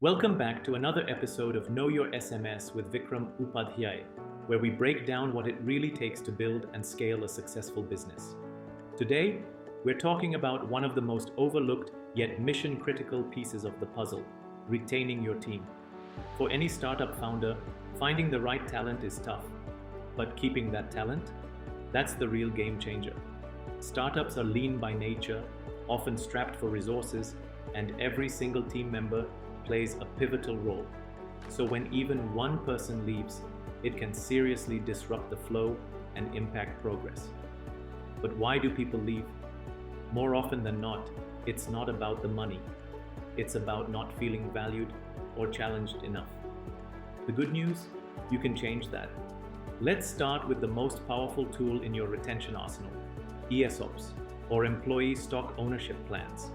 Welcome back to another episode of Know Your SMS with Vikram Upadhyaya, where we break down what it really takes to build and scale a successful business. Today, we're talking about one of the most overlooked yet mission-critical pieces of the puzzle, retaining your team. For any startup founder, finding the right talent is tough, but keeping that talent, that's the real game changer. Startups are lean by nature, often strapped for resources, and every single team member plays a pivotal role. So when even one person leaves, it can seriously disrupt the flow and impact progress. But why do people leave? More often than not, it's not about the money. It's about not feeling valued or challenged enough. The good news? You can change that. Let's start with the most powerful tool in your retention arsenal, ESOPs, or employee stock ownership plans.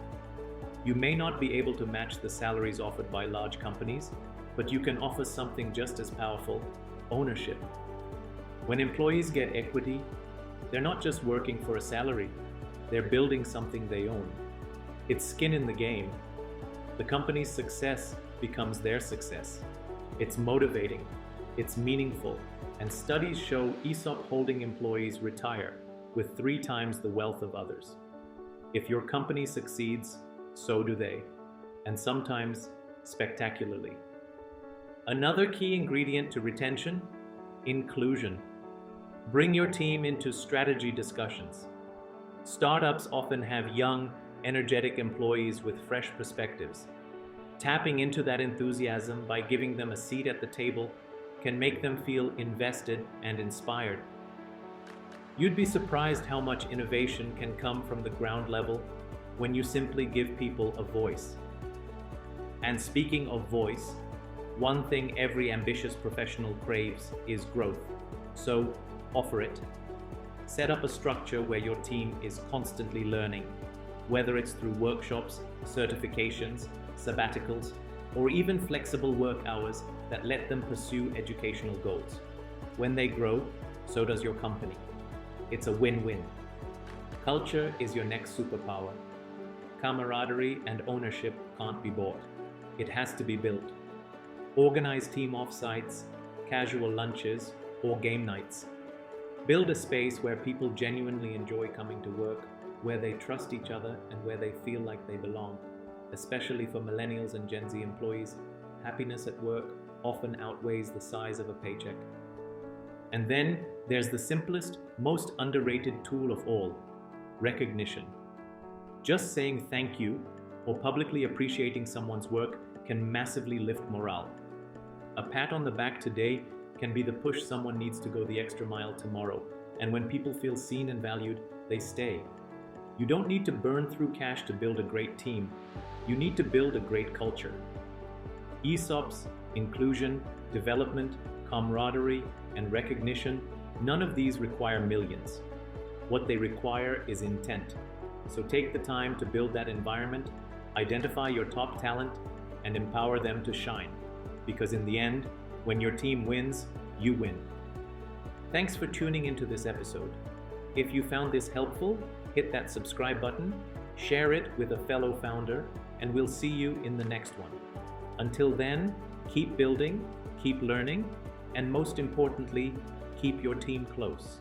You may not be able to match the salaries offered by large companies, but you can offer something just as powerful, ownership. When employees get equity, they're not just working for a salary, they're building something they own. It's skin in the game. The company's success becomes their success. It's motivating, it's meaningful, and studies show ESOP holding employees retire with 3 times the wealth of others. If your company succeeds, so do they, and sometimes spectacularly. Another key ingredient to retention: inclusion. Bring your team into strategy discussions. Startups often have young, energetic employees with fresh perspectives. Tapping into that enthusiasm by giving them a seat at the table can make them feel invested and inspired. You'd be surprised how much innovation can come from the ground level when you simply give people a voice. And speaking of voice, one thing every ambitious professional craves is growth. So offer it. Set up a structure where your team is constantly learning, whether it's through workshops, certifications, sabbaticals, or even flexible work hours that let them pursue educational goals. When they grow, so does your company. It's a win-win. Culture is your next superpower. Camaraderie and ownership can't be bought. It has to be built. Organize team offsites, casual lunches, or game nights. Build a space where people genuinely enjoy coming to work, where they trust each other and where they feel like they belong. Especially for millennials and Gen Z employees, happiness at work often outweighs the size of a paycheck. And then there's the simplest, most underrated tool of all: recognition. Just saying thank you or publicly appreciating someone's work can massively lift morale. A pat on the back today can be the push someone needs to go the extra mile tomorrow, and when people feel seen and valued, they stay. You don't need to burn through cash to build a great team. You need to build a great culture. ESOPs, inclusion, development, camaraderie, and recognition, none of these require millions. What they require is intent. So take the time to build that environment, identify your top talent, and empower them to shine. Because in the end, when your team wins, you win. Thanks for tuning into this episode. If you found this helpful, hit that subscribe button, share it with a fellow founder, and we'll see you in the next one. Until then, keep building, keep learning, and most importantly, keep your team close.